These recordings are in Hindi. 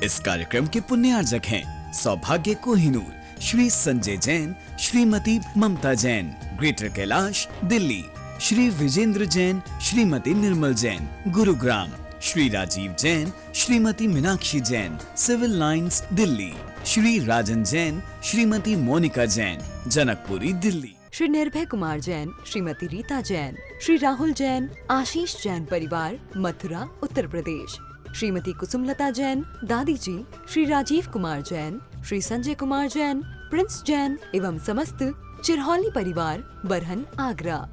इस कार्यक्रम के पुण्यार्जक हैं सौभाग्य कोहिनूर, श्री संजय जैन, श्रीमती ममता Jain, greater Kailash, Delhi, Shri Vijendra Jain, Shrimati Nirmal Jain, Gurugram, Shri Rajiv Jain, Shrimati Meenakshi Jain, civil lines, Delhi, Shri राजन जैन, श्रीमती मोनिका जैन, जनकपुरी, दिल्ली, श्री निर्भय कुमार जैन, श्रीमती रीता जैन, श्री राहुल जैन, आशीष जैन परिवार, मथुरा, उत्तर प्रदेश, श्रीमती कुसुमलता जैन, दादी जी, श्री राजीव कुमार जैन, श्री संजय कुमार जैन, प्रिंस जैन एवं समस्त चिरहौली परिवार, बरहन, आगरा।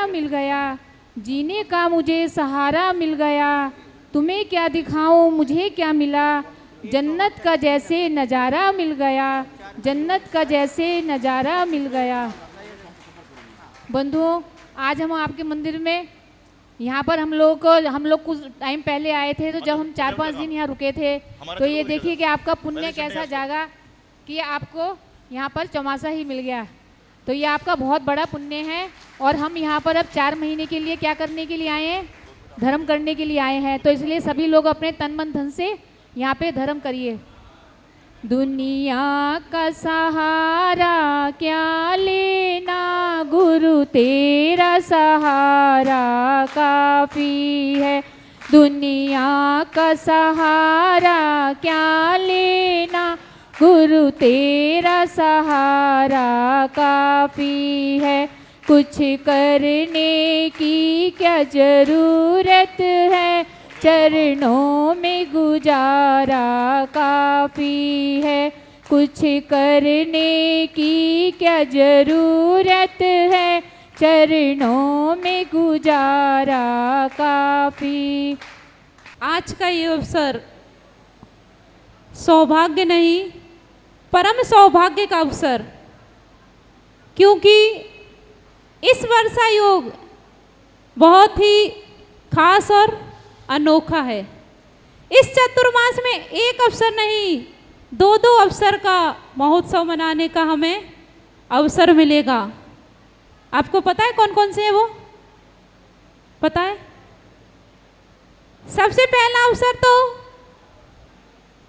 मिल गया, जीने का मुझे सहारा मिल गया, तुम्हें क्या दिखाऊं मुझे क्या मिला, जन्नत का जैसे नज़ारा मिल गया, जन्नत का जैसे नज़ारा मिल गया। बंधुओं, आज हम आपके मंदिर में यहाँ पर हम लोग कुछ टाइम पहले आए थे, तो जब हम 4-5 दिन यहाँ रुके थे तो ये देखिए कि आपका पुण्य कैसा जागा कि आपको यहाँ पर चौमासा ही मिल गया। तो ये आपका बहुत बड़ा पुण्य है। और हम यहाँ पर अब 4 महीने के लिए क्या करने के लिए आए हैं? धर्म करने के लिए आए हैं। तो इसलिए सभी लोग अपने तन मन धन से यहाँ पे धर्म करिए। दुनिया का सहारा क्या लेना, गुरु तेरा सहारा काफ़ी है। दुनिया का सहारा क्या लेना, गुरु तेरा सहारा काफ़ी है। कुछ करने की क्या ज़रूरत है, चरणों में गुजारा काफ़ी है। कुछ करने की क्या ज़रूरत है, चरणों में गुजारा काफ़ी। आज का ये अवसर सौभाग्य नहीं, परम सौभाग्य का अवसर, क्योंकि इस वर्षा योग बहुत ही खास और अनोखा है। इस चतुर्मास में एक अवसर नहीं, 2 अवसर का महोत्सव मनाने का हमें अवसर मिलेगा। आपको पता है कौन कौन से है वो? पता है? सबसे पहला अवसर तो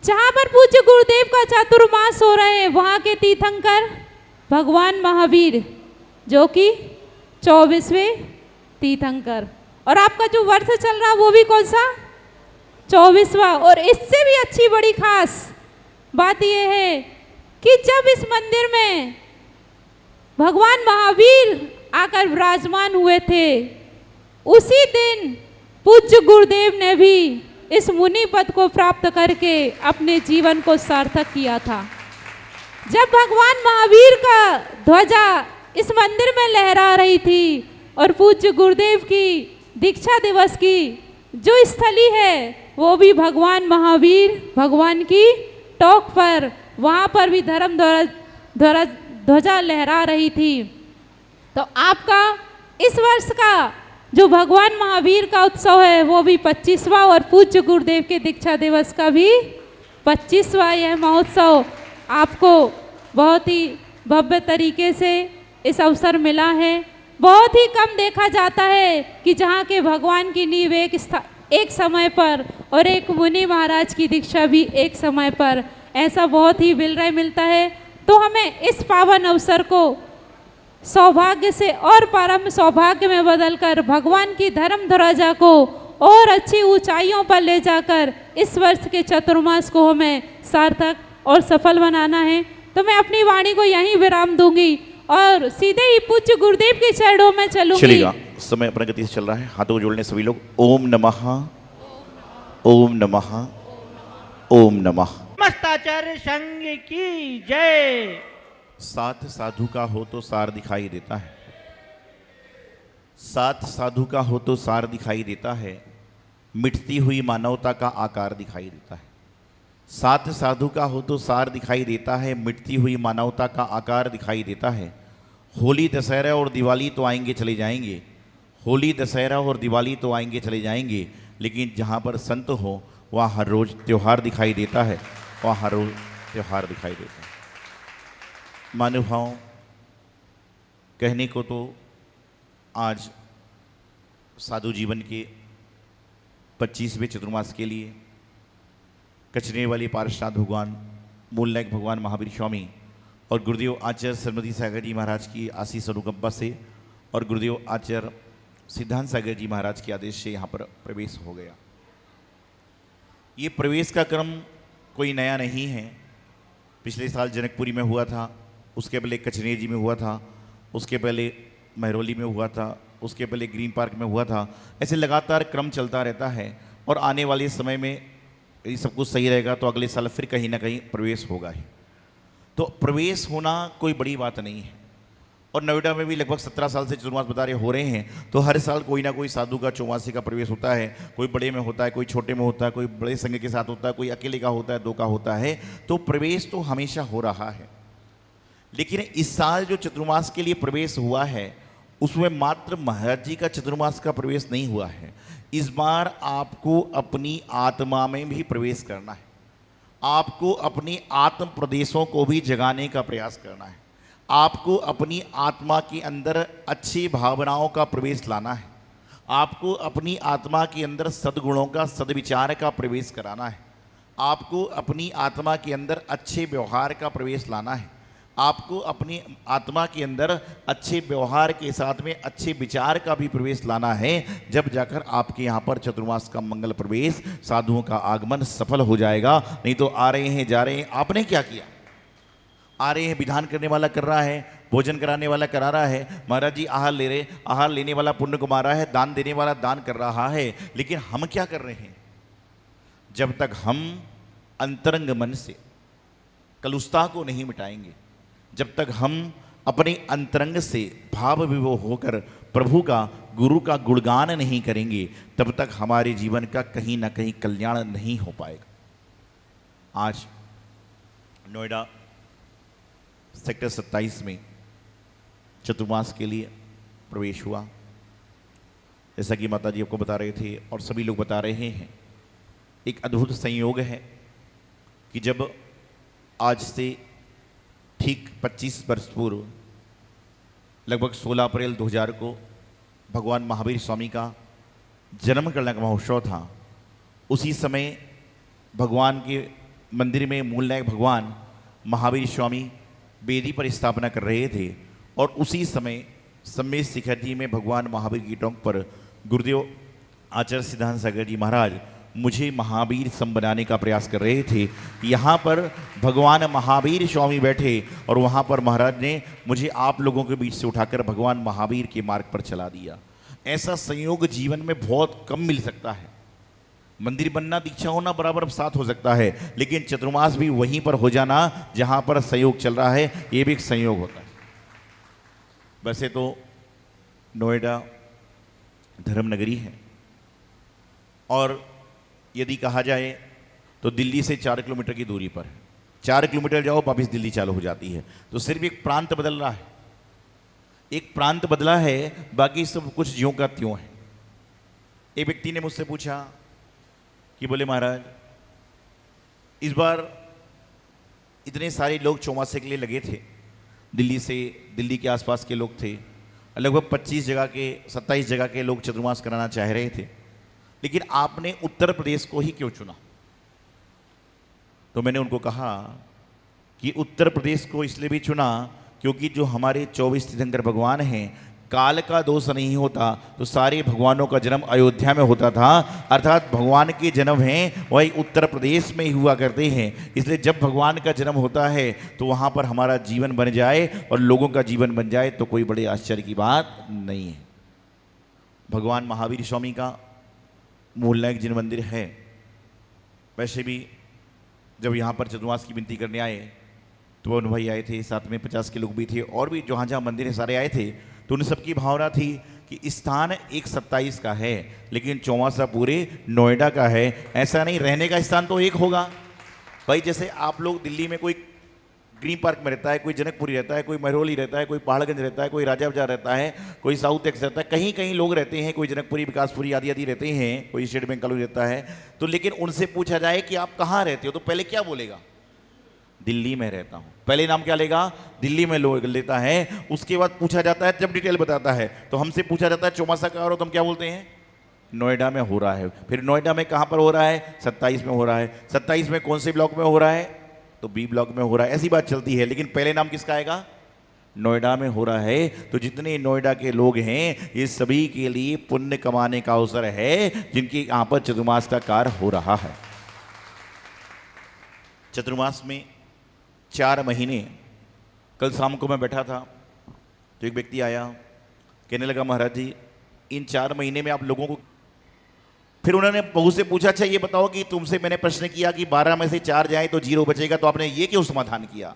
जहाँ पर पूज्य गुरुदेव का चातुर्मास हो रहे हैं, वहाँ के तीर्थंकर भगवान महावीर, जो कि 24वें तीर्थंकर, और आपका जो वर्ष चल रहा वो भी कौन सा? 24वां। और इससे भी अच्छी बड़ी खास बात यह है कि जब इस मंदिर में भगवान महावीर आकर विराजमान हुए थे, उसी दिन पूज्य गुरुदेव ने भी इस मुनि पद को प्राप्त करके अपने जीवन को सार्थक किया था। जब भगवान महावीर का ध्वजा इस मंदिर में लहरा रही थी और पूज्य गुरुदेव की दीक्षा दिवस की जो स्थली है वो भी भगवान महावीर भगवान की टोक पर, वहाँ पर भी धर्म ध्वजा लहरा रही थी। तो आपका इस वर्ष का जो भगवान महावीर का उत्सव है वो भी 25वां, और पूज्य गुरुदेव के दीक्षा दिवस का भी 25वां यह महोत्सव आपको बहुत ही भव्य तरीके से इस अवसर मिला है। बहुत ही कम देखा जाता है कि जहाँ के भगवान की नींव एक समय पर और एक मुनि महाराज की दीक्षा भी एक समय पर, ऐसा बहुत ही विरल मिलता है। तो हमें इस पावन अवसर को सौभाग्य से और परम सौभाग्य में बदलकर भगवान की धर्म ध्वजा को और अच्छी ऊंचाइयों पर ले जाकर इस वर्ष के चतुर्मास को हमें सार्थक और सफल बनाना है। तो मैं अपनी वाणी को यहीं विराम दूंगी और सीधे ही पूज्य गुरुदेव के चरणों में चलूंगी। चलेगा, समय अपनी गति से चल रहा है। हाथों को जोड़ने सभी लोग ओम नमः, ओम नमः, ओम नमः। मस्ताचार्य संघ की जय। साथ साधु का हो तो सार दिखाई देता है, साथ साधु का हो तो सार दिखाई देता है, मिटती हुई मानवता का आकार दिखाई देता है। साथ साधु का हो तो सार दिखाई देता है, मिटती हुई मानवता का आकार दिखाई देता है। होली दशहरा और दिवाली तो आएंगे चले जाएंगे, होली दशहरा और दिवाली तो आएंगे चले जाएंगे, लेकिन जहाँ पर संत हो वहाँ हर रोज़ त्यौहार दिखाई देता है, वहाँ हर रोज़ त्यौहार दिखाई देता है। महानुभाव, कहने को तो आज साधु जीवन के 25वें चतुर्मास के लिए कचरे वाले पार्षद भगवान मूल नायक भगवान महावीर स्वामी और गुरुदेव आचार्य श्रीमती सागर जी महाराज की आशीष अनुकंपा से और गुरुदेव आचार्य सिद्धांत सागर जी महाराज के आदेश से यहाँ पर प्रवेश हो गया। ये प्रवेश का क्रम कोई नया नहीं है। पिछले साल जनकपुरी में हुआ था, उसके पहले कचनेर जी में हुआ था, उसके पहले महरौली में हुआ था, उसके पहले ग्रीन पार्क में हुआ था। ऐसे लगातार क्रम चलता रहता है और आने वाले समय में यदि सब कुछ सही रहेगा तो अगले साल फिर कहीं ना कहीं प्रवेश होगा ही। तो प्रवेश होना कोई बड़ी बात नहीं है और नोएडा में भी लगभग 17 साल से चतुर्मास बता रहे हो रहे हैं। तो हर साल कोई ना कोई साधु का चौमासी का प्रवेश होता है। कोई बड़े में होता है, कोई छोटे में होता है, कोई बड़े संघ के साथ होता है, कोई अकेले का होता है, 2 का होता है। तो प्रवेश तो हमेशा हो रहा है, लेकिन इस साल जो चतुर्मास के लिए प्रवेश हुआ है उसमें मात्र महाराज जी का चतुर्मास का प्रवेश नहीं हुआ है। इस बार आपको अपनी आत्मा में भी प्रवेश करना है। आपको अपनी आत्म प्रदेशों को भी जगाने का प्रयास करना है। आपको अपनी आत्मा के अंदर अच्छी भावनाओं का प्रवेश लाना है। आपको अपनी आत्मा के अंदर सद्गुणों का, सद्विचार का प्रवेश कराना है। आपको अपनी आत्मा के अंदर अच्छे व्यवहार का प्रवेश लाना है। आपको अपनी आत्मा के अंदर अच्छे व्यवहार के साथ में अच्छे विचार का भी प्रवेश लाना है। जब जाकर आपके यहाँ पर चतुर्मास का मंगल प्रवेश, साधुओं का आगमन सफल हो जाएगा। नहीं तो आ रहे हैं, जा रहे हैं। आपने क्या किया? आ रहे हैं, विधान करने वाला कर रहा है, भोजन कराने वाला करा रहा है, महाराज जी आहार ले रहे, आहार लेने वाला पुण्य कमा रहा है, दान देने वाला दान कर रहा है। लेकिन हम क्या कर रहे हैं? जब तक हम अंतरंग मन से कलुषता को नहीं मिटाएंगे, जब तक हम अपने अंतरंग से भाव विभोर होकर प्रभु का, गुरु का गुणगान नहीं करेंगे, तब तक हमारे जीवन का कहीं ना कहीं कल्याण नहीं हो पाएगा। आज नोएडा सेक्टर 27 में चतुर्मास के लिए प्रवेश हुआ। जैसा कि माता जी आपको बता रहे थे और सभी लोग बता रहे हैं, एक अद्भुत संयोग है कि जब आज से ठीक 25 वर्ष पूर्व, लगभग 16 अप्रैल 2000 को भगवान महावीर स्वामी का जन्म करने का महोत्सव था। उसी समय भगवान के मंदिर में मूल नायक भगवान महावीर स्वामी वेदी पर स्थापना कर रहे थे। और उसी समय सम्मेद शिखर जी में भगवान महावीर की टोंक पर गुरुदेव आचार्य सिद्धांत सागर जी महाराज मुझे महावीर सम बनाने का प्रयास कर रहे थे। यहाँ पर भगवान महावीर स्वामी बैठे और वहाँ पर महाराज ने मुझे आप लोगों के बीच से उठाकर भगवान महावीर के मार्ग पर चला दिया। ऐसा संयोग जीवन में बहुत कम मिल सकता है। मंदिर बनना, दीक्षा होना बराबर साथ हो सकता है, लेकिन चतुर्मास भी वहीं पर हो जाना जहाँ पर संयोग चल रहा है, ये भी एक संयोग होता है। वैसे तो नोएडा धर्म नगरी है और यदि कहा जाए तो दिल्ली से 4 किलोमीटर की दूरी पर है। 4 किलोमीटर जाओ वापिस दिल्ली चालू हो जाती है। तो सिर्फ एक प्रांत बदल रहा है, एक प्रांत बदला है, बाकी सब कुछ ज्यों का त्यों है। एक व्यक्ति ने मुझसे पूछा कि बोले महाराज इस बार इतने सारे लोग चौमासे के लिए लगे थे, दिल्ली से, दिल्ली के आसपास के लोग थे, लगभग 25 जगह के, 27 जगह के लोग चतुर्मास कराना चाह रहे थे, लेकिन आपने उत्तर प्रदेश को ही क्यों चुना? तो मैंने उनको कहा कि उत्तर प्रदेश को इसलिए भी चुना क्योंकि जो हमारे 24 तीर्थंकर भगवान हैं, काल का दोष नहीं होता तो सारे भगवानों का जन्म अयोध्या में होता था। अर्थात भगवान के जन्म हैं वही उत्तर प्रदेश में ही हुआ करते हैं। इसलिए जब भगवान का जन्म होता है तो वहाँ पर हमारा जीवन बन जाए और लोगों का जीवन बन जाए तो कोई बड़े आश्चर्य की बात नहीं है। भगवान महावीर स्वामी का मूल नायक जिन मंदिर है, वैसे भी जब यहाँ पर चतुर्मास की विनती करने आए तो पवन भाई आए थे, साथ में 50 के लोग भी थे और भी जहाँ जहाँ मंदिर है सारे आए थे। तो उन सबकी भावना थी कि स्थान एक 27 का है लेकिन चौमासा पूरे नोएडा का है। ऐसा नहीं, रहने का स्थान तो एक होगा भाई। जैसे आप लोग दिल्ली में कोई ग्रीन पार्क में रहता है, कोई जनकपुरी रहता है, कोई महरौली रहता है, कोई पहाड़गंज रहता है, कोई राजा बाजार रहता है, कोई साउथ एक्स रहता है, कहीं कहीं लोग रहते हैं, कोई जनकपुरी, विकासपुरी आदि आदि रहते हैं, कोई स्टेट बैंक कॉलोनी रहता है। तो लेकिन उनसे पूछा जाए कि आप कहाँ रहते हो तो पहले क्या बोलेगा? दिल्ली में रहता हूँ। पहले नाम क्या लेगा? दिल्ली में लोग लेता है। उसके बाद पूछा जाता है, जब डिटेल बताता है तो हमसे पूछा जाता है चौमासा कहाँ हो रहा, तो हम क्या बोलते हैं? नोएडा में हो रहा है। फिर नोएडा में कहाँ पर हो रहा है? 27 में हो रहा है। 27 में कौन से ब्लॉक में हो रहा है? तो बी ब्लॉक में हो रहा है। ऐसी बात चलती है, लेकिन पहले नाम किसका आएगा? नोएडा में हो रहा है। तो जितने नोएडा के लोग हैं ये सभी के लिए पुण्य कमाने का अवसर है, जिनके यहाँ पर चतुर्मास का कार्य हो रहा है। चतुर्मास में 4 महीने, कल शाम को मैं बैठा था तो एक व्यक्ति आया, कहने लगा महाराज जी इन 4 महीने में आप लोगों को, फिर उन्होंने बहू से पूछा अच्छा ये बताओ कि तुमसे मैंने प्रश्न किया कि 12 में से 4 जाए तो 0 बचेगा, तो आपने ये क्यों समाधान किया?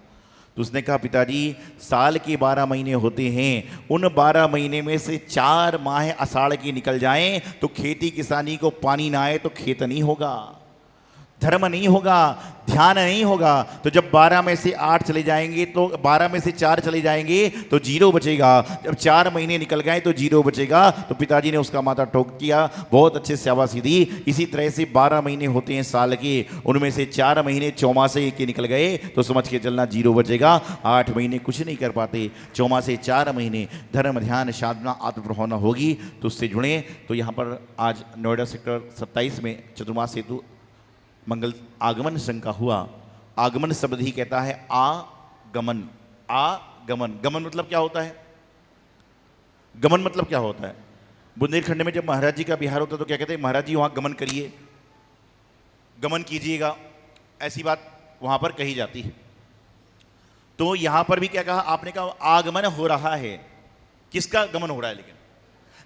तो उसने कहा पिताजी साल के 12 महीने होते हैं, उन 12 महीने में से 4 माह आषाढ़ के निकल जाएं तो खेती किसानी को पानी ना आए तो खेत नहीं होगा, धर्म नहीं होगा, ध्यान नहीं होगा। तो जब 12 में से 8 चले जाएंगे तो 12 में से 4 चले जाएंगे तो 0 बचेगा, जब 4 महीने निकल गए तो 0 बचेगा। तो पिताजी ने उसका माथा ठोक किया, बहुत अच्छे से शाबाशी दी। इसी तरह से 12 महीने होते हैं साल के, उनमें से 4 महीने चौमासे के निकल गए तो समझ के चलना 0 बचेगा। 8 महीने कुछ नहीं कर पाते, चौमासे 4 महीने धर्म ध्यान साधना आत्मप्रभावना होगी तो उससे जुड़े। तो यहाँ पर आज नोएडा सेक्टर 27 में चतुर्मास सेतु मंगल आगमन संघ का हुआ। आगमन शब्द ही कहता है आगमन, आगमन। गमन मतलब क्या होता है? गमन मतलब क्या होता है? बुंदेलखंड में जब महाराज जी का बिहार होता है तो क्या कहते हैं? महाराज जी वहां गमन करिए, गमन कीजिएगा, ऐसी बात वहां पर कही जाती है। तो यहां पर भी क्या कहा आपने? कहा आगमन हो रहा है। किसका गमन हो रहा है? लेकिन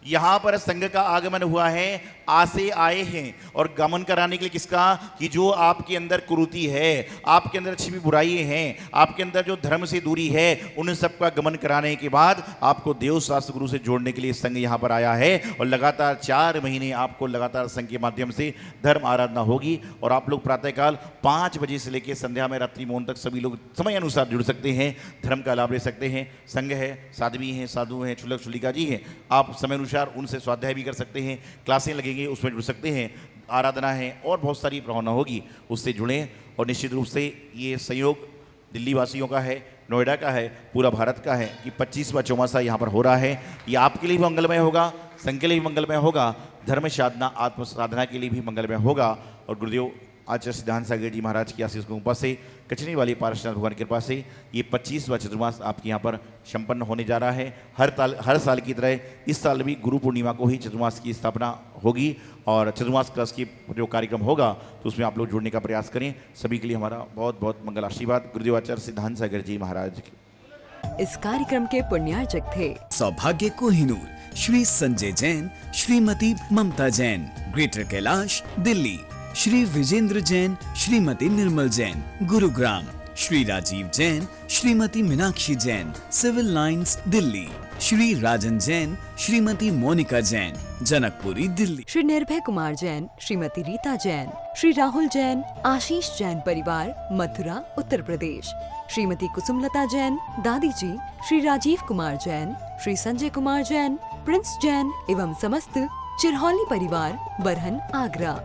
यहां पर संघ का आगमन हुआ है, आ से आए हैं। और गमन कराने के लिए किसका? कि जो आपके अंदर कुरीति है, आपके अंदर छिपी बुराइयां हैं, आपके अंदर जो धर्म से दूरी है, उन सब का गमन कराने के बाद आपको देव शास्त्र गुरु से जोड़ने के लिए संघ यहां पर आया है। और लगातार 4 महीने आपको लगातार संघ के माध्यम से धर्म आराधना होगी। और आप लोग प्रातःकाल 5 बजे से लेकर संध्या में रात्रि मौन तक सभी लोग समय अनुसार जुड़ सकते हैं, धर्म का लाभ ले सकते हैं। संघ है, साध्वी हैं, साधु हैं, चुलक चुलिका जी हैं, आप समय अनुसार उनसे स्वाध्याय भी कर सकते हैं, क्लासें लगेंगी उसमें जुड़ सकते हैं, आराधना है और बहुत सारी भावना होगी, उससे जुड़ें। और निश्चित रूप से ये संयोग दिल्ली वासियों का है, नोएडा का है, पूरा भारत का है कि 25वां चौमासा यहाँ पर हो रहा है। ये आपके लिए भी मंगलमय होगा, संघ के लिए भी मंगलमय होगा, धर्म साधना आत्म साधना के लिए भी मंगलमय होगा। और गुरुदेव आचार्य सिद्धांत सागर जी महाराज की आशीष कृपा से, कचनी वाली पार्श्वनाथ भगवान की कृपा से ये 25वां चतुर्मास आपके यहाँ पर संपन्न होने जा रहा है। हर साल की तरह इस साल भी गुरु पूर्णिमा को ही चतुर्मास की स्थापना होगी। और चतुर्मास क्लास की जो कार्यक्रम होगा तो उसमें आप लोग जुड़ने का प्रयास करें। सभी के लिए हमारा बहुत बहुत मंगल आशीर्वाद। गुरुदेव आचार्य सिद्धांत सागर जी महाराज की। इस कार्यक्रम के पुण्यार्चक थे सौभाग्य कोहिनूर श्री संजय जैन, श्रीमती ममता Jain, greater Kailash Delhi, Shri Vijendra Jain, Shrimati Nirmal Jain, Gurugram, Shri Rajiv Jain, Shrimati Meenakshi Jain, civil lines Delhi, Shri राजन जैन, श्रीमती मोनिका जैन, जनकपुरी दिल्ली, श्री निर्भय कुमार जैन, श्रीमती रीता जैन, श्री राहुल जैन, आशीष जैन परिवार, मथुरा उत्तर प्रदेश, श्रीमती कुसुमलता जैन, दादी जी, श्री राजीव कुमार जैन, श्री संजय कुमार जैन, प्रिंस जैन एवं समस्त चिरहौली परिवार, बरहन आगरा।